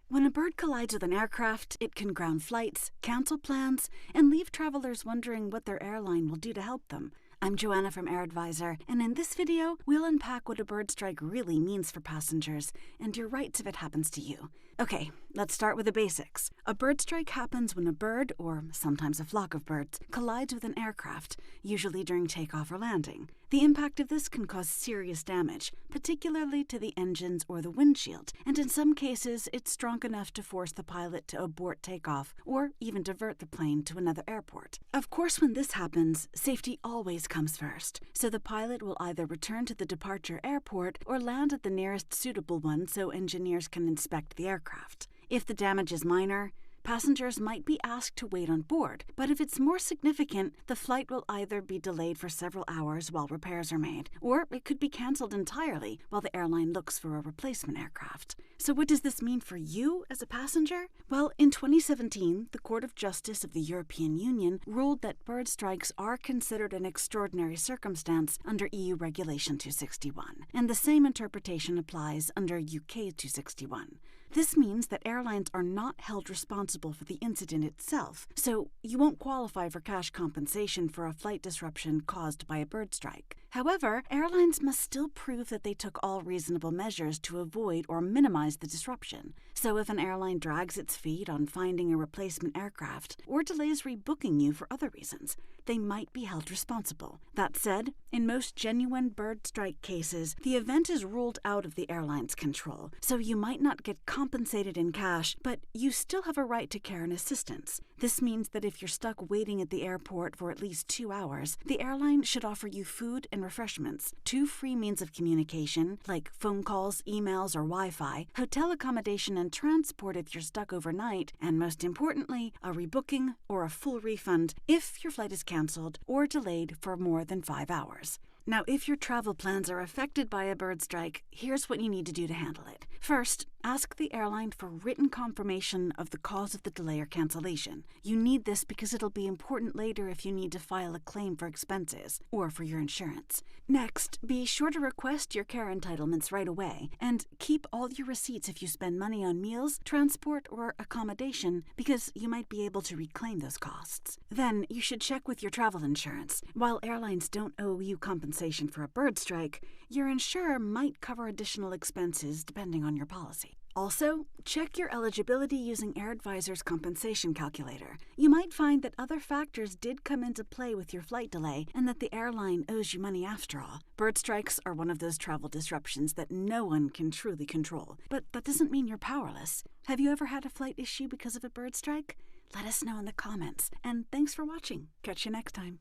When a bird collides with an aircraft, it can ground flights, cancel plans, and leave travelers wondering what their airline will do to help them. I'm Joanna from AirAdvisor, and in this video, we'll unpack what a bird strike really means for passengers and your rights if it happens to you. Okay, let's start with the basics. A bird strike happens when a bird, or sometimes a flock of birds, collides with an aircraft, usually during takeoff or landing. The impact of this can cause serious damage, particularly to the engines or the windshield, and in some cases, it's strong enough to force the pilot to abort takeoff or even divert the plane to another airport. Of course, when this happens, safety always comes first, so the pilot will either return to the departure airport or land at the nearest suitable one so engineers can inspect the aircraft. If the damage is minor, passengers might be asked to wait on board, but if it's more significant, the flight will either be delayed for several hours while repairs are made, or it could be cancelled entirely while the airline looks for a replacement aircraft. So what does this mean for you as a passenger? Well, in 2017, the Court of Justice of the European Union ruled that bird strikes are considered an extraordinary circumstance under EU Regulation 261, and the same interpretation applies under UK 261. This means that airlines are not held responsible for the incident itself, so you won't qualify for cash compensation for a flight disruption caused by a bird strike. However, airlines must still prove that they took all reasonable measures to avoid or minimize the disruption. So if an airline drags its feet on finding a replacement aircraft or delays rebooking you for other reasons, they might be held responsible. That said, in most genuine bird strike cases, the event is ruled out of the airline's control, so you might not get compensated in cash, but you still have a right to care and assistance. This means that if you're stuck waiting at the airport for at least 2 hours, the airline should offer you food and refreshments, 2 free means of communication, like phone calls, emails, or Wi-Fi, hotel accommodation and transport if you're stuck overnight, and most importantly, a rebooking or a full refund if your flight is canceled or delayed for more than 5 hours. Now, if your travel plans are affected by a bird strike, here's what you need to do to handle it. First, ask the airline for written confirmation of the cause of the delay or cancellation. You need this because it'll be important later if you need to file a claim for expenses or for your insurance. Next, be sure to request your care entitlements right away, and keep all your receipts if you spend money on meals, transport, or accommodation, because you might be able to reclaim those costs. Then, you should check with your travel insurance. While airlines don't owe you compensation for a bird strike, your insurer might cover additional expenses depending on your policy. Also, check your eligibility using AirAdvisor's compensation calculator. You might find that other factors did come into play with your flight delay and that the airline owes you money after all. Bird strikes are one of those travel disruptions that no one can truly control, but that doesn't mean you're powerless. Have you ever had a flight issue because of a bird strike? Let us know in the comments, and thanks for watching. Catch you next time.